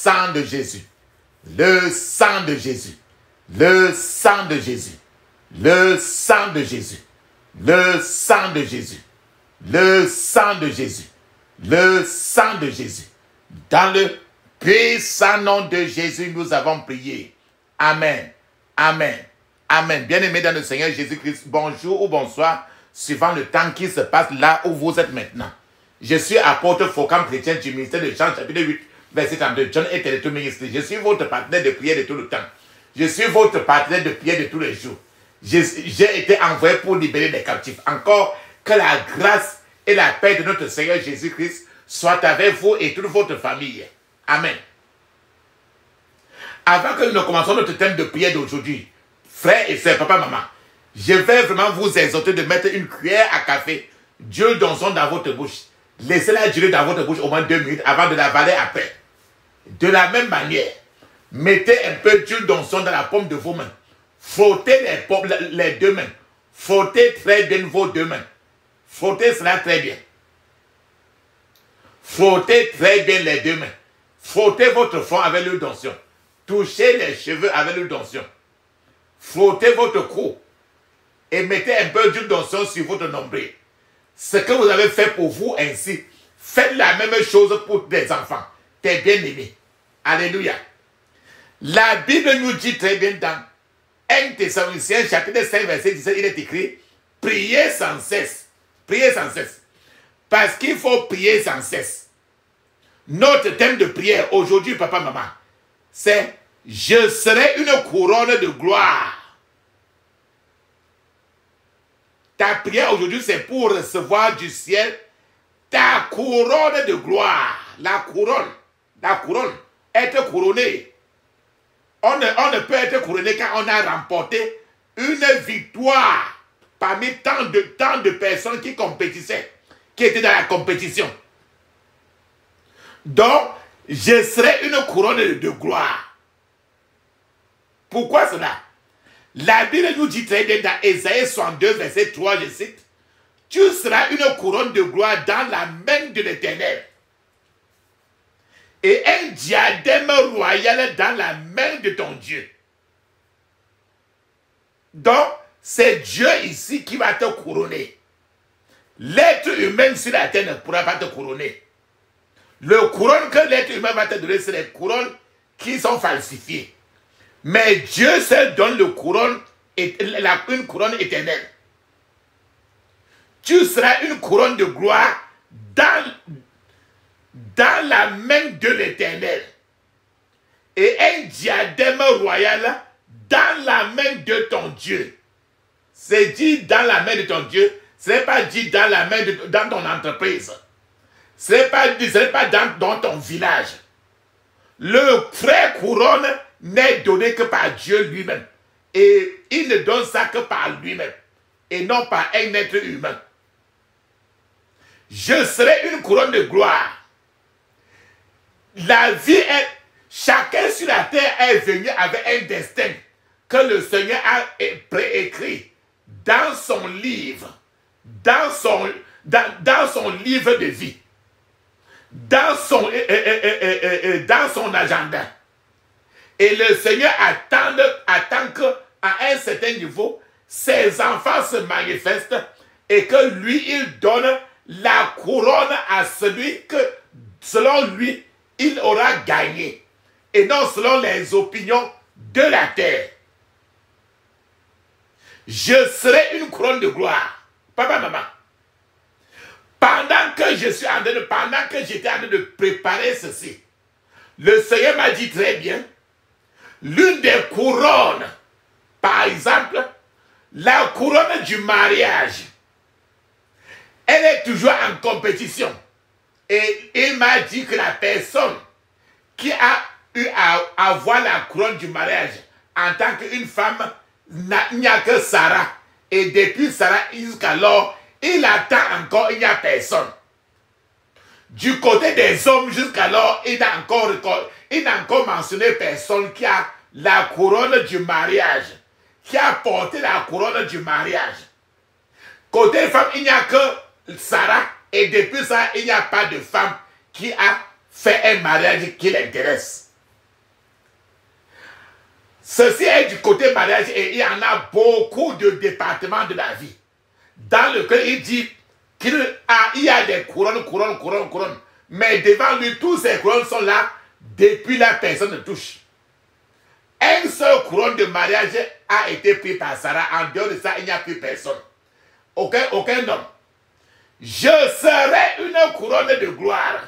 sang de Jésus. Le sang de Jésus. Le sang de Jésus. Le sang de Jésus. Le sang de Jésus. Le sang de Jésus. Le sang de Jésus. Dans le puissant nom de Jésus, nous avons prié. Amen. Amen. Amen. Bien-aimés dans le Seigneur Jésus-Christ, bonjour ou bonsoir, suivant le temps qui se passe là où vous êtes maintenant. Je suis apôtre Faucam chrétien du ministère de Jean, chapitre 8, verset 32. John était tout ministre. Je suis votre partenaire de prière de tout le temps. Je suis votre partenaire de prière de tous les jours. J'ai été envoyé pour libérer les captifs. Encore que la grâce et la paix de notre Seigneur Jésus-Christ soient avec vous et toute votre famille. Amen. Avant que nous ne commencions notre thème de prière d'aujourd'hui, frères et sœurs, papa, maman, je vais vraiment vous exhorter de mettre une cuillère à café d'huile d'onction dans votre bouche. Laissez-la durer dans votre bouche au moins 2 minutes avant de l'avaler après. De la même manière, mettez un peu d'huile d'onction dans la paume de vos mains. Frottez les 2 mains. Frottez très bien vos 2 mains. Frottez cela très bien. Frottez très bien les 2 mains. Frottez votre front avec l'huile d'onction. Touchez les cheveux avec l'huile d'onction. Frottez votre cou. Et mettez un peu d'huile d'onction sur votre nombril. Ce que vous avez fait pour vous ainsi, faites la même chose pour des enfants, tes bien-aimés. Alléluia. La Bible nous dit très bien dans 1 Thessaloniciens chapitre 5 verset 17, il est écrit, priez sans cesse. Priez sans cesse. Parce qu'il faut prier sans cesse. Notre thème de prière aujourd'hui, papa, maman, c'est « Je serai une couronne de gloire ». Ta prière aujourd'hui, c'est pour recevoir du ciel ta couronne de gloire. La couronne, être couronné. On ne peut être couronné quand on a remporté une victoire parmi tant de personnes qui compétissaient, qui étaient dans la compétition. Donc, je serai une couronne de gloire. Pourquoi cela? La Bible nous dit très bien dans Ésaïe 62, verset 3, je cite, « Tu seras une couronne de gloire dans la main de l'Éternel et un diadème royal dans la main de ton Dieu. » Donc, c'est Dieu ici qui va te couronner. L'être humain sur la terre ne pourra pas te couronner. Le couronne que l'être humain va te donner, c'est les couronnes qui sont falsifiées. Mais Dieu seul donne une couronne éternelle. Tu seras une couronne de gloire dans la main de l'Éternel. Et un diadème royal dans la main de ton Dieu. C'est dit dans la main de ton Dieu, ce n'est pas dit dans la main dans ton entreprise. Ce n'est pas dans ton village. Le vrai couronne n'est donné que par Dieu lui-même. Et il ne donne ça que par lui-même. Et non par un être humain. Je serai une couronne de gloire. La vie est... Chacun sur la terre est venu avec un destin que le Seigneur a préécrit dans son livre. Dans son livre de vie. Dans son agenda. Et le Seigneur attend qu'à un certain niveau, ses enfants se manifestent et que lui, il donne la couronne à celui que, selon lui, il aura gagné. Et non selon les opinions de la terre. Je serai une couronne de gloire. Papa, maman. Pendant que j'étais en train de préparer ceci, le Seigneur m'a dit très bien, l'une des couronnes, par exemple, la couronne du mariage, elle est toujours en compétition. Et il m'a dit que la personne qui a eu à avoir la couronne du mariage en tant qu'une femme, il n'y a que Sarah. Et depuis Sarah jusqu'alors, il attend encore, il n'y a personne. Du côté des hommes jusqu'alors, il n'a encore mentionné personne qui a la couronne du mariage, qui a porté la couronne du mariage. Côté des femmes, il n'y a que Sarah, et depuis ça, il n'y a pas de femme qui a fait un mariage qui l'intéresse. Ceci est du côté mariage et il y en a beaucoup de départements de la vie dans lequel il dit qu'il y a des couronnes. Mais devant lui, tous ces couronnes sont là depuis la personne ne touche. Un seul couronne de mariage a été pris par Sarah. En dehors de ça, il n'y a plus personne. Aucun homme. Je serai une couronne de gloire.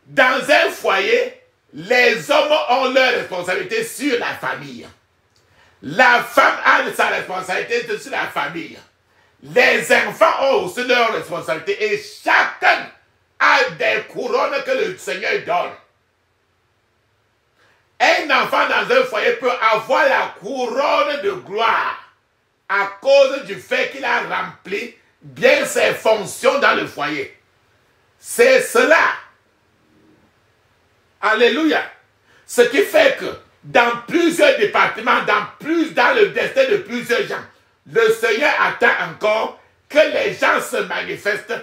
Dans un foyer, les hommes ont leur responsabilité sur la famille. La femme a sa responsabilité sur la famille. Les enfants ont aussi leur responsabilité et chacun a des couronnes que le Seigneur donne. Un enfant dans un foyer peut avoir la couronne de gloire à cause du fait qu'il a rempli bien ses fonctions dans le foyer. C'est cela. Alléluia. Ce qui fait que dans plusieurs départements, dans le destin de plusieurs gens, le Seigneur attend encore que les gens se manifestent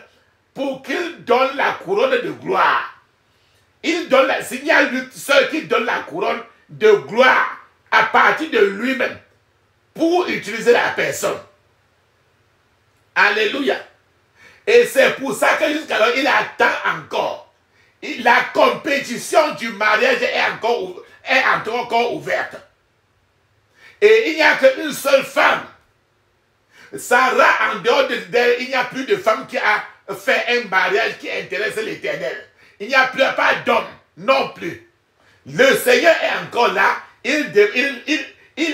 pour qu'il donne la couronne de gloire. S'il y a lui seul qui donne la couronne de gloire à partir de lui-même pour utiliser la personne. Alléluia. Et c'est pour ça que jusqu'alors il attend encore. La compétition du mariage est encore ouverte. Et il n'y a qu'une seule femme. Sarah, en dehors d'elle, il n'y a plus de femme qui a fait un mariage qui intéresse l'Éternel. Il n'y a plus pas d'homme non plus. Le Seigneur est encore là. Il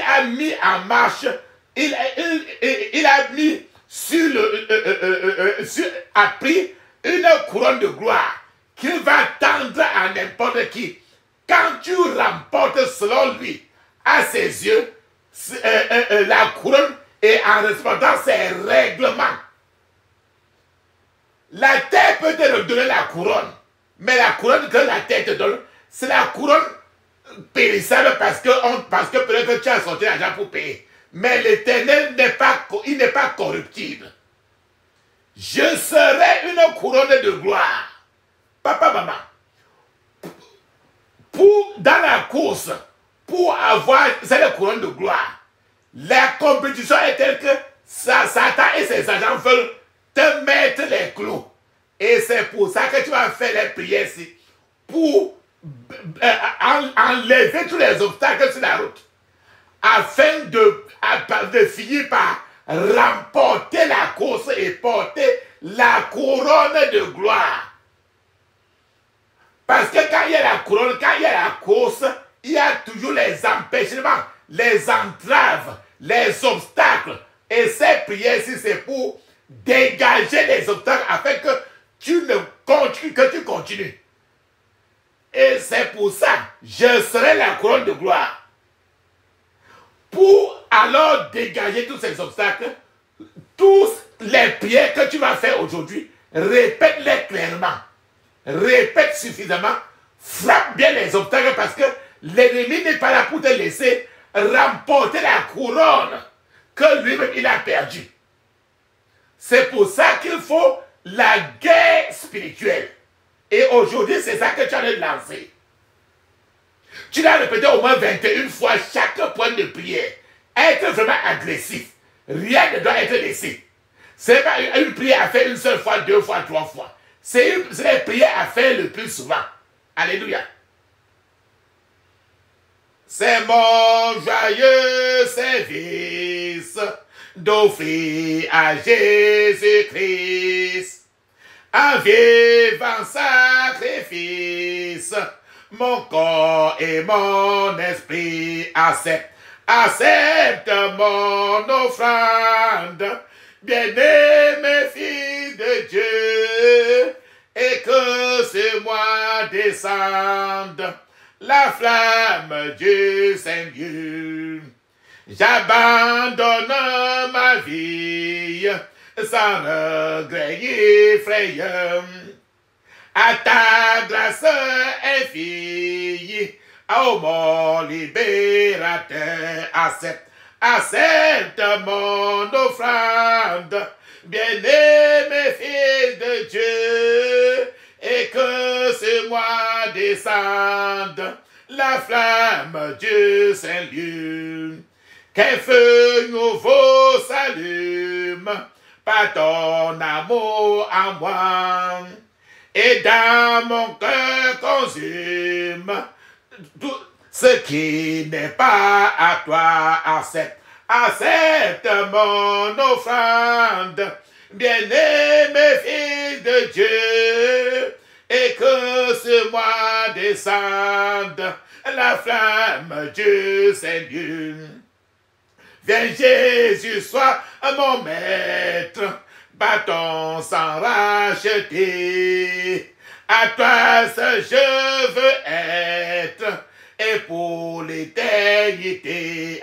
a mis en marche, il a mis a pris une couronne de gloire qu'il va tendre à n'importe qui. Quand tu remportes selon lui, à ses yeux, la couronne et en respectant ses règlements. La terre peut te donner la couronne, mais la couronne que la terre te donne, c'est la couronne périssable parce que peut-être que tu as sorti l'argent pour payer. Mais l'Éternel n'est pas corruptible. Je serai une couronne de gloire. Papa, maman, dans la course, pour avoir cette couronne de gloire, la compétition est telle que Satan et ses agents veulent te mettre les clous. Et c'est pour ça que tu vas faire les prières ici, pour enlever tous les obstacles sur la route, afin de finir par remporter la course et porter la couronne de gloire. Parce que quand il y a la couronne, quand il y a la course, il y a toujours les empêchements, les entraves, les obstacles. Et ces prières-ci, c'est pour dégager les obstacles afin que tu continues. Et c'est pour ça, je serai la couronne de gloire. Pour alors dégager tous ces obstacles, tous les prières que tu vas faire aujourd'hui, répète-les clairement. Répète suffisamment, frappe bien les obstacles parce que l'ennemi n'est pas là pour te laisser remporter la couronne que lui-même il a perdue. C'est pour ça qu'il faut la guerre spirituelle. Et aujourd'hui, c'est ça que tu as de lancer. Tu l'as répété au moins 21 fois chaque point de prière. Être vraiment agressif. Rien ne doit être laissé. Ce n'est pas une prière à faire une seule fois, 2 fois, 3 fois. C'est une prière à faire le plus souvent. Alléluia. C'est mon joyeux service d'offrir à Jésus-Christ un vivant sacrifice. Mon corps et mon esprit acceptent mon offrande. Bien-aimé fils de Dieu, et que sur moi descende la flamme du Saint-Dieu. J'abandonne ma vie sans regret ni frayeur à ta grâce infinie, ô mon libérateur. Accepte mon offrande, bien-aimé fils de Dieu, et que sur moi descende la flamme du Saint-Lieu. Qu'un feu nouveau s'allume par ton amour en moi. Et dans mon cœur consume tout ce qui n'est pas à toi. Accepte mon offrande, bien-aimé Fils de Dieu, et que sur moi descende la flamme du Saint-Dieu. Viens Jésus, sois mon maître, bâton sans racheter. À toi seul je veux être, et pour l'éternité.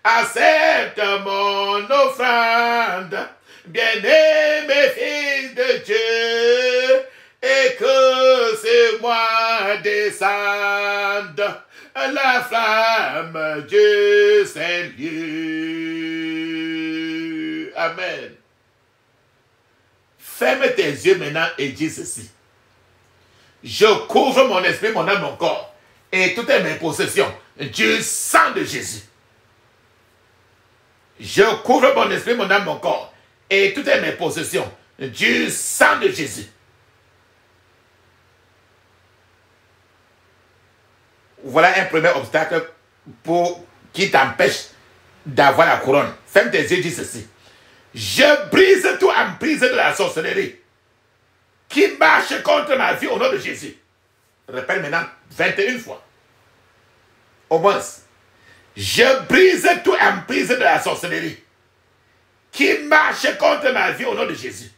Accepte mon offrande, bien-aimé Fils de Dieu, et que sur moi descende la flamme du Saint-Lieu. Amen. Ferme tes yeux maintenant et dis ceci. Je couvre mon esprit, mon âme, mon corps et toutes mes possessions du sang de Jésus. Je couvre mon esprit, mon âme, mon corps et toutes mes possessions du sang de Jésus. Voilà un premier obstacle qui t'empêche d'avoir la couronne. Ferme tes yeux, dis ceci. Je brise tout emprise de la sorcellerie qui marche contre ma vie au nom de Jésus. Répète maintenant 21 fois. Au moins. Je brise tout emprise de la sorcellerie qui marche contre ma vie au nom de Jésus.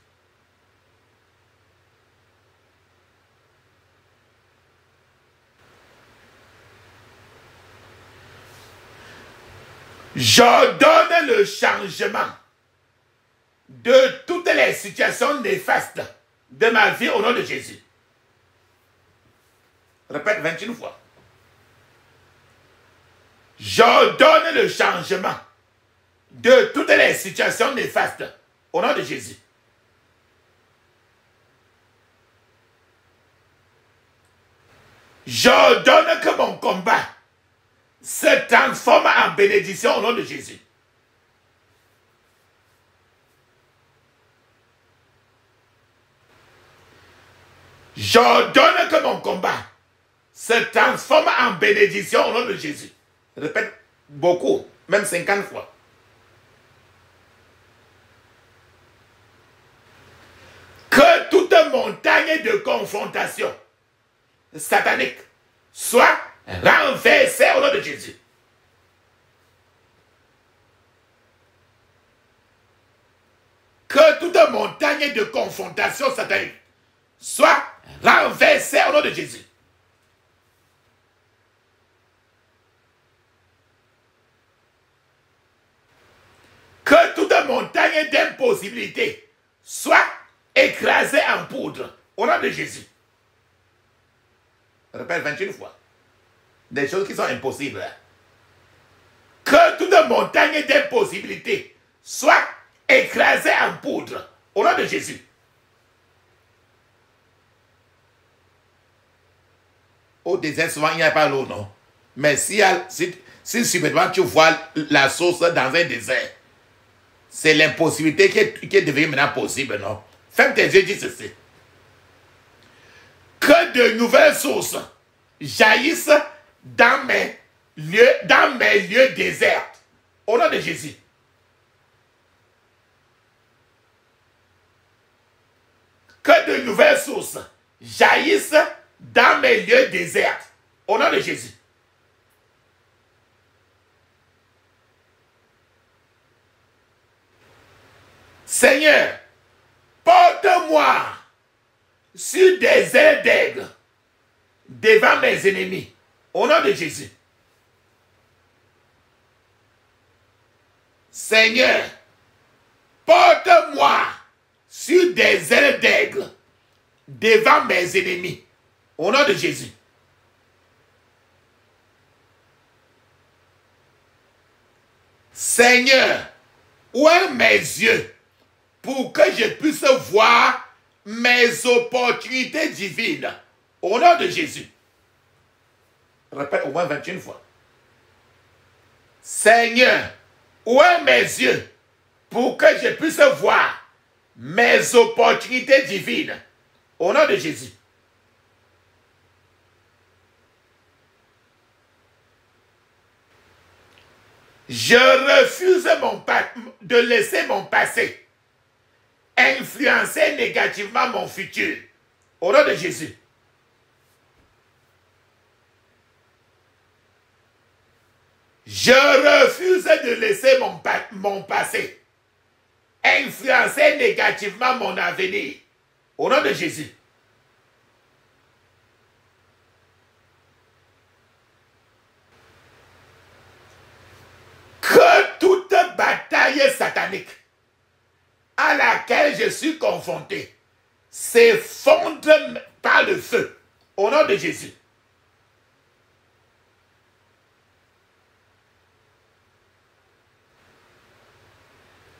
J'ordonne le changement de toutes les situations néfastes de ma vie au nom de Jésus. Répète 21 fois. J'ordonne le changement de toutes les situations néfastes au nom de Jésus. J'ordonne que mon combat se transforme en bénédiction au nom de Jésus. J'ordonne que mon combat se transforme en bénédiction au nom de Jésus. Répète beaucoup, même 50 fois. Que toute montagne de confrontation satanique soit renversée au nom de Jésus. Que toute montagne de confrontation satanique soit renversée au nom de Jésus. Que toute montagne d'impossibilité soit écrasée en poudre au nom de Jésus. Répète 21 fois. Des choses qui sont impossibles. Que toute montagne d'impossibilité soit écrasée en poudre au nom de Jésus. Au désert, souvent, il n'y a pas l'eau, non? Mais si subitement tu vois la source dans un désert, c'est l'impossibilité qui est devenue maintenant possible, non? Ferme tes yeux, dis ceci. Que de nouvelles sources jaillissent dans mes lieux déserts, au nom de Jésus. Que de nouvelles sources jaillissent dans mes lieux déserts, au nom de Jésus. Seigneur, porte-moi sur des ailes d'aigle devant mes ennemis, au nom de Jésus. Seigneur, porte-moi sur des ailes d'aigle devant mes ennemis, au nom de Jésus. Seigneur, ouvre mes yeux pour que je puisse voir mes opportunités divines, au nom de Jésus. Répète au moins 21 fois. Seigneur, ouvre mes yeux pour que je puisse voir mes opportunités divines. Au nom de Jésus. Je refuse de laisser mon passé influencer négativement mon futur. Au nom de Jésus. Je refuse de laisser mon passé influencer négativement mon avenir. Au nom de Jésus. Que toute bataille satanique à laquelle je suis confronté s'effondre par le feu. Au nom de Jésus.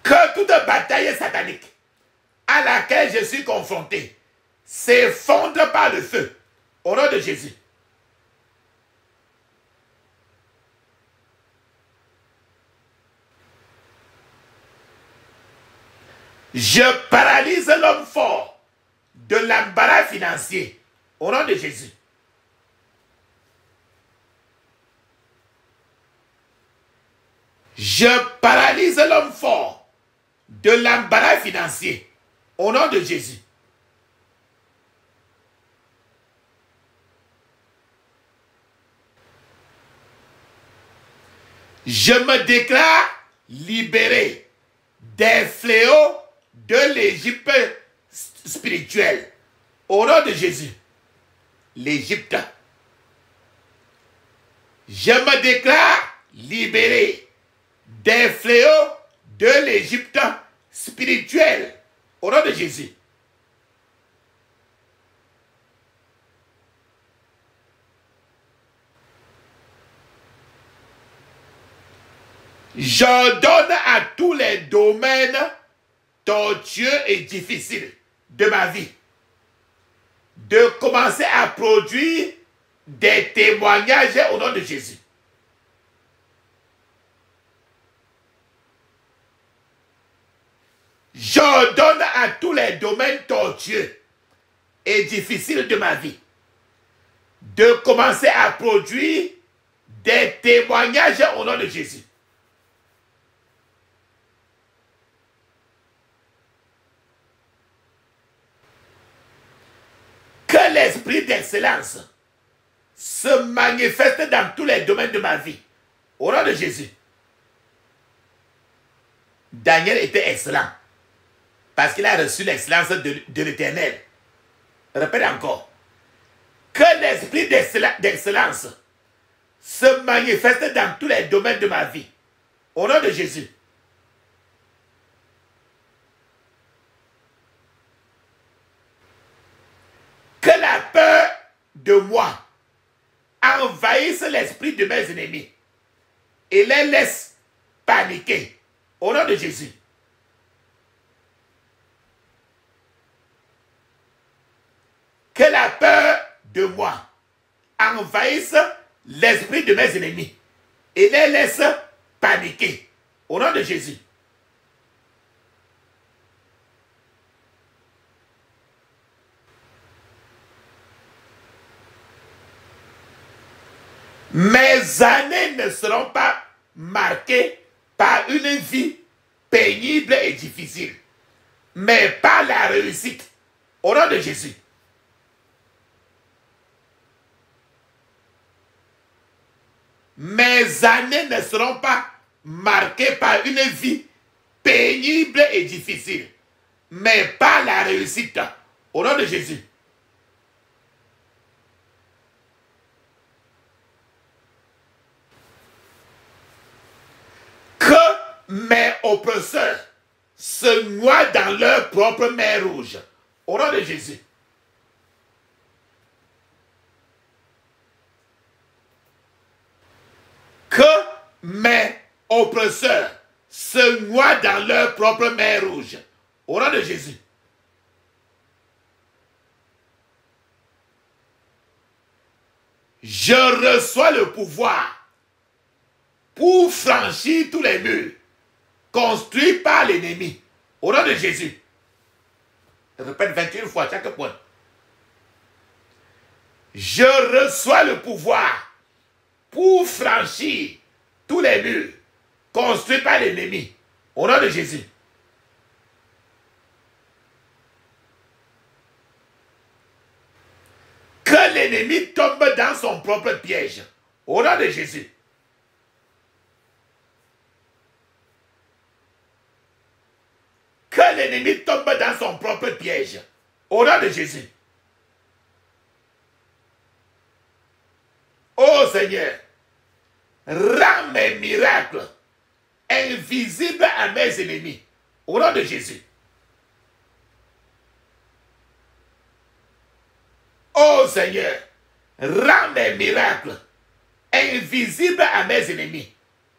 Que toute bataille satanique à laquelle je suis confronté s'effondre par le feu. Au nom de Jésus. Je paralyse l'homme fort de l'embarras financier. Au nom de Jésus. Je paralyse l'homme fort de l'embarras financier. Au nom de Jésus. Je me déclare libéré des fléaux de l'Égypte spirituelle. Au nom de Jésus. L'Égypte. Je me déclare libéré des fléaux de l'Égypte spirituelle. Au nom de Jésus. J'ordonne à tous les domaines tortueux et difficiles de ma vie de commencer à produire des témoignages au nom de Jésus. J'ordonne à tous les domaines tortueux et difficiles de ma vie de commencer à produire des témoignages au nom de Jésus. Que l'esprit d'excellence se manifeste dans tous les domaines de ma vie. Au nom de Jésus. Daniel était excellent parce qu'il a reçu l'excellence de l'Éternel. Répète encore. Que l'esprit d'excellence se manifeste dans tous les domaines de ma vie. Au nom de Jésus. Que la peur de moi envahisse l'esprit de mes ennemis et les laisse paniquer. Au nom de Jésus. Que la peur de moi envahisse l'esprit de mes ennemis et les laisse paniquer. Au nom de Jésus. Mes années ne seront pas marquées par une vie pénible et difficile, mais par la réussite. Au nom de Jésus. Mes années ne seront pas marquées par une vie pénible et difficile, mais par la réussite. Au nom de Jésus. Mes oppresseurs se noient dans leur propre mer rouge. Au nom de Jésus. Que mes oppresseurs se noient dans leur propre mer rouge. Au nom de Jésus. Je reçois le pouvoir pour franchir tous les murs construits par l'ennemi. Au nom de Jésus. Je répète 21 fois chaque point. Je reçois le pouvoir pour franchir tous les murs construits par l'ennemi. Au nom de Jésus. Que l'ennemi tombe dans son propre piège. Au nom de Jésus. Que l'ennemi tombe dans son propre piège. Au nom de Jésus. Ô Seigneur, rends mes miracles invisibles à mes ennemis. Au nom de Jésus. Ô Seigneur, rends mes miracles invisibles à mes ennemis.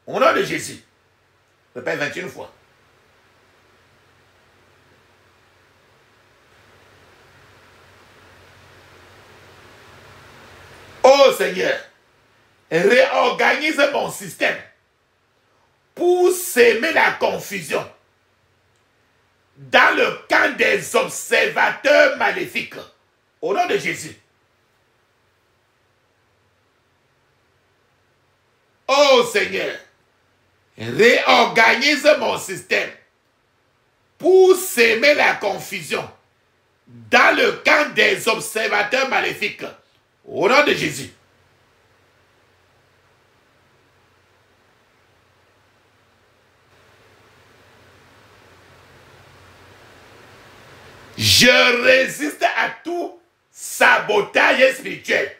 Au nom de Jésus. Répète 21 fois. Ô Seigneur, réorganise mon système pour s'aimer la confusion dans le camp des observateurs maléfiques. Au nom de Jésus. Ô Seigneur, réorganise mon système pour s'aimer la confusion dans le camp des observateurs maléfiques. Au nom de Jésus. Je résiste à tout sabotage spirituel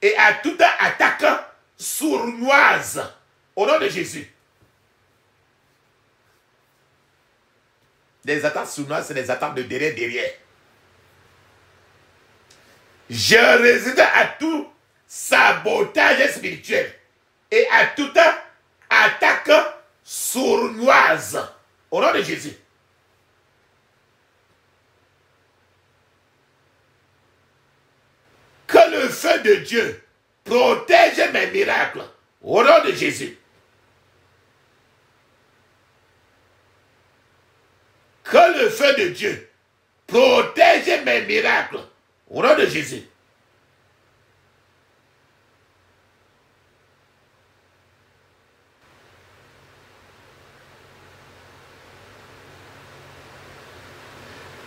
et à toute attaque sournoise. Au nom de Jésus. Les attaques sournoises, c'est les attaques de derrière. Je résiste à tout sabotage spirituel et à toute attaque sournoise. Au nom de Jésus. Que le feu de Dieu protège mes miracles. Au nom de Jésus. Que le feu de Dieu protège mes miracles. Au nom de Jésus.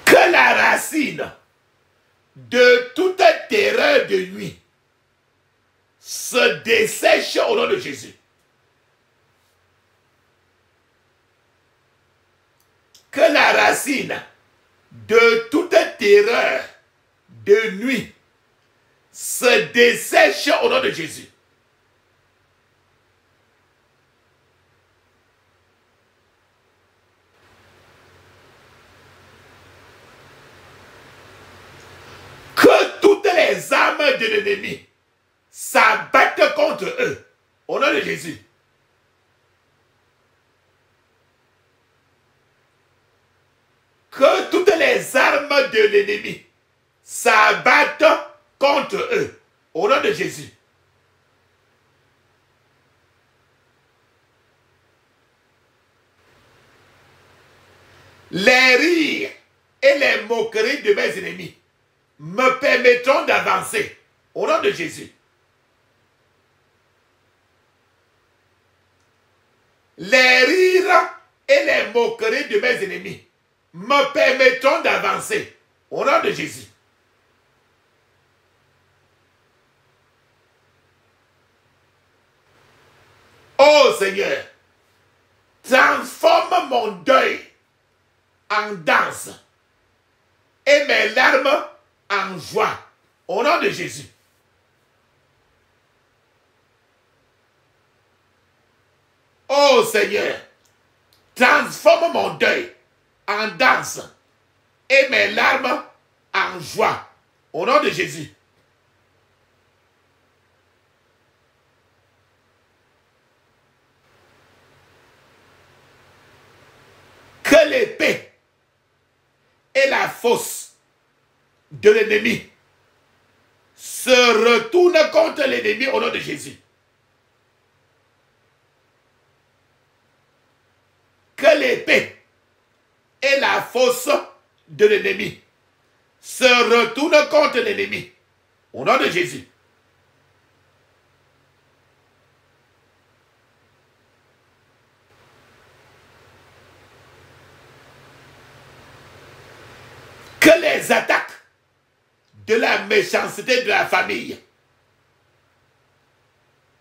Que la racine de toute terreur de nuit se dessèche au nom de Jésus. Que la racine de toute terreur de nuit se dessèche au nom de Jésus. Que toutes les armes de l'ennemi s'abattent contre eux au nom de Jésus. Que toutes les armes de l'ennemi s'abattent contre eux. Au nom de Jésus. Les rires et les moqueries de mes ennemis me permettront d'avancer. Au nom de Jésus. Les rires et les moqueries de mes ennemis me permettront d'avancer. Au nom de Jésus. Oh Seigneur, transforme mon deuil en danse et mes larmes en joie. Au nom de Jésus. Oh Seigneur, transforme mon deuil en danse et mes larmes en joie. Au nom de Jésus. Que l'épée et la fosse de l'ennemi se se retourne contre l'ennemi au nom de Jésus. Que l'épée et la force de l'ennemi se retournent contre l'ennemi au nom de Jésus. Que les attaques de la méchanceté de la famille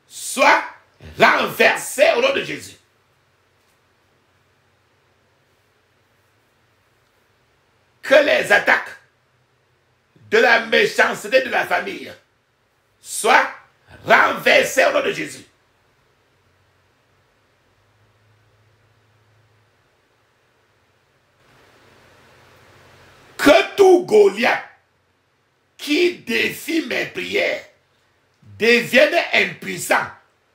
soient renversées au nom de Jésus. Que les attaques de la méchanceté de la famille soient renversées au nom de Jésus. Que tout Goliath qui défie mes prières devienne impuissant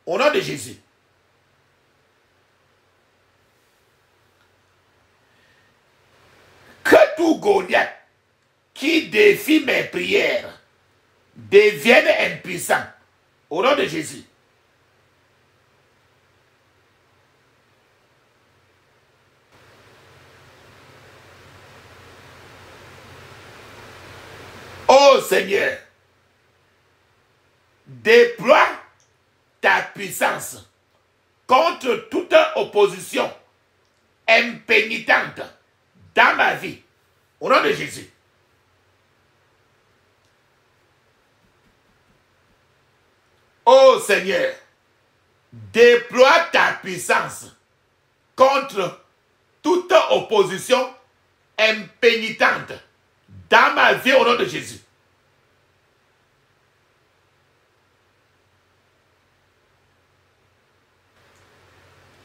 au nom de Jésus. Que tout Goliath qui défie mes prières devienne impuissant au nom de Jésus. Ô Seigneur, déploie ta puissance contre toute opposition impénitente dans ma vie, au nom de Jésus. Ô Seigneur, déploie ta puissance contre toute opposition impénitente dans ma vie au nom de Jésus.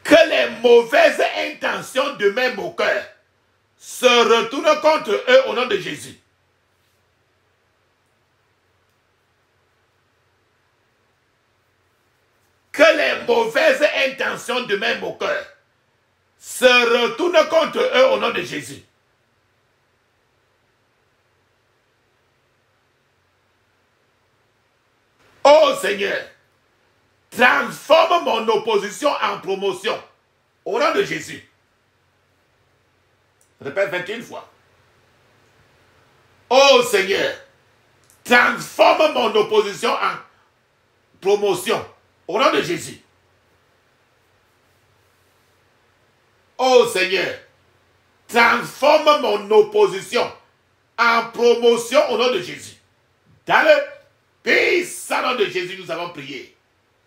Que les mauvaises intentions de mes moqueurs se retournent contre eux au nom de Jésus. Que les mauvaises intentions de mes moqueurs se retournent contre eux au nom de Jésus. Ô Seigneur, transforme mon opposition en promotion au nom de Jésus. Répète 21 fois. Ô Seigneur, transforme mon opposition en promotion au nom de Jésus. Ô Seigneur, transforme mon opposition en promotion au nom de Jésus. Dans le puissant nom de Jésus, nous avons prié.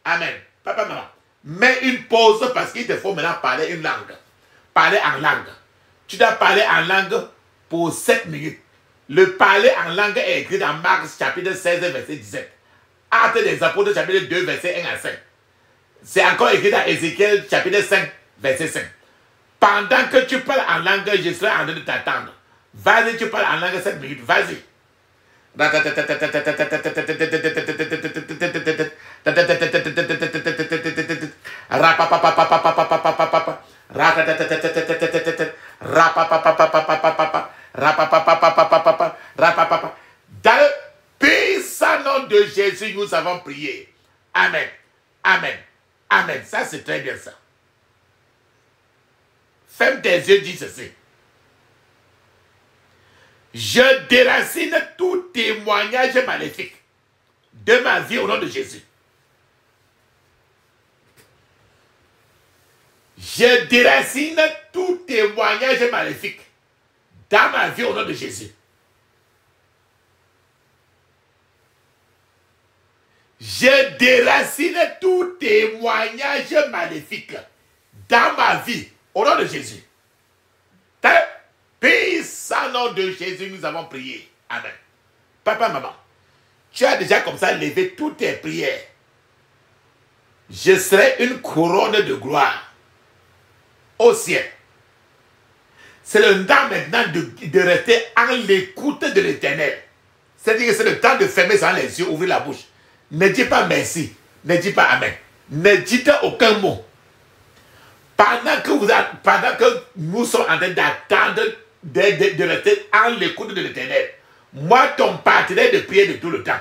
Amen. Papa, maman, mets une pause parce qu'il te faut maintenant parler une langue. Parler en langue. Tu dois parler en langue pour 7 minutes. Le parler en langue est écrit dans Marc chapitre 16, verset 17. Actes des apôtres chapitre 2, verset 1 à 5. C'est encore écrit dans Ézéchiel chapitre 5, verset 5. Pendant que tu parles en langue, je serai en train de t'attendre. Vas-y, tu parles en langue 7 minutes. Vas-y. Dans le puissant nom de Jésus, nous avons prié. Amen. Amen. Amen. Ça, c'est très bien ça. Ferme tes yeux, dis ceci. Je déracine tout témoignage maléfique de ma vie au nom de Jésus. Je déracine tout témoignage maléfique dans ma vie au nom de Jésus. Je déracine tout témoignage maléfique dans ma vie au nom de Jésus. Dans le puissant nom de Jésus, nous avons prié. Amen. Papa, maman, tu as déjà comme ça levé toutes tes prières. Je serai une couronne de gloire au ciel. C'est le temps maintenant de rester en l'écoute de l'Éternel. C'est-à-dire que c'est le temps de fermer les yeux, ouvrir la bouche. Ne dis pas merci. Ne dis pas amen. Ne dites aucun mot. Pendant que nous sommes en train d'attendre de rester en l'écoute de l'Éternel, moi, ton partenaire de prière de tout le temps,